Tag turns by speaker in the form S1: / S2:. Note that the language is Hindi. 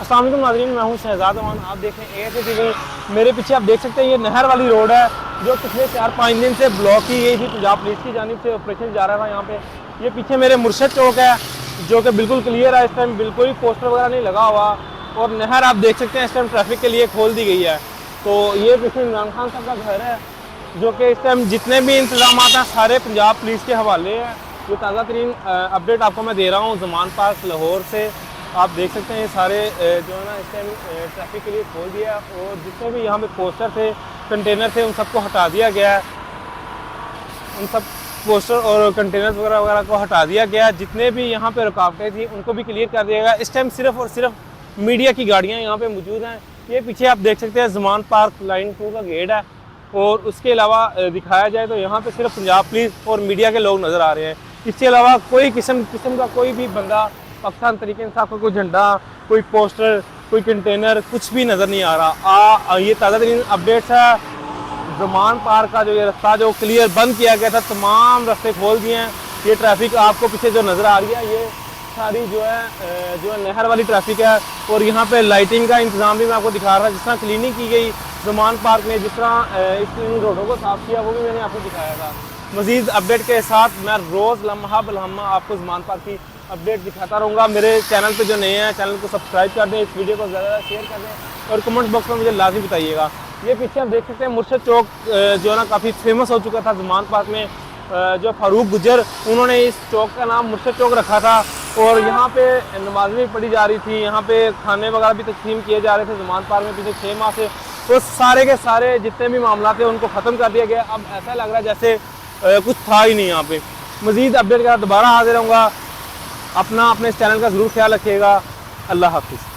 S1: अस्सलाम वालेकुम नाज़रीन, मैं हूं शहजाद अमान। आप देख रहे हैं ASA TV। मेरे पीछे आप देख सकते हैं ये नहर वाली रोड है जो पिछले 4-5 दिन से ब्लॉक की गई थी। पंजाब पुलिस की जानिब से ऑपरेशन जा रहा था यहाँ पे। ये पीछे मेरे मुर्शद चौक है जो कि बिल्कुल क्लियर है, इस टाइम बिल्कुल ही पोस्टर वगैरह नहीं लगा हुआ। और नहर आप देख सकते हैं इस टाइम ट्रैफिक के लिए खोल दी गई है। तो ये पीछे इमरान खान साहब का घर है जो कि इस टाइम जितने भी इंतजाम हैं सारे पंजाब पुलिस के हवाले हैं। जो ताज़ा तरीन अपडेट आपको मैं दे रहा हूँ ज़मान पार्क लाहौर से। आप देख सकते हैं ये सारे जो है ना इस टाइम ट्रैफिक के लिए खोल दिया और जितने भी यहाँ पे पोस्टर थे, कंटेनर थे, उन सबको हटा दिया गया है। उन सब पोस्टर और कंटेनर वगैरह वगैरह को हटा दिया गया। जितने भी यहाँ पे रुकावटें थी उनको भी क्लियर कर दिया गया। इस टाइम सिर्फ और सिर्फ मीडिया की गाड़ियाँ यहाँ पे मौजूद हैं। ये पीछे आप देख सकते हैं ज़मान पार्क लाइन 2 का गेट है और उसके अलावा दिखाया जाए तो यहाँ पे सिर्फ पंजाब पुलिस और मीडिया के लोग नज़र आ रहे हैं। इसके अलावा कोई किस्म का कोई भी बंदा पाकिस्तान तरीके इंसाफ का कोई झंडा, कोई पोस्टर, कोई कंटेनर कुछ भी नज़र नहीं आ रहा। ये ताज़ा तरीन अपडेट्स है। ज़मान पार्क का जो ये रास्ता जो क्लियर बंद किया गया था, तमाम रास्ते खोल दिए हैं। ये ट्रैफिक आपको पीछे जो नज़र आ रही है ये सारी जो है नहर वाली ट्रैफिक है। और यहाँ पे लाइटिंग का इंतज़ाम भी मैं आपको दिखा रहा था। जिस तरह क्लीनिंग की गई ज़मान पार्क में, जिस तरह इन रोडों को साफ़ किया, वो भी मैंने आपको दिखाया था। मज़ीद अपडेट के साथ मैं रोज़ लम्हा बलम्हा आपको ज़मान पार्क की अपडेट दिखाता रहूँगा। मेरे चैनल पे जो नए हैं चैनल को सब्सक्राइब कर दें, इस वीडियो को ज़्यादा शेयर कर दें और कमेंट बॉक्स में मुझे लाजमी बताइएगा। ये पीछे आप देख सकते हैं मुर्शद चौक जो है ना काफ़ी फेमस हो चुका था ज़मान पार्क में। जो फारूक गुजर उन्होंने इस चौक का नाम मुर्शद चौक रखा था और यहाँ पे नमाज भी पढ़ी जा रही थी, यहाँ पे खाने वगैरह भी तकसीम किए जा रहे थे ज़मान पार्क में पिछले 6 माह से। तो सारे के सारे जितने भी मामला थे उनको ख़त्म कर दिया गया। अब ऐसा लग रहा है जैसे कुछ था ही नहीं यहाँ पे। मज़ीद अपडेट के साथ दोबारा हाजिर रहूँगा। अपने इस चैनल का ज़रूर ख्याल रखिएगा। अल्लाह हाफिज़।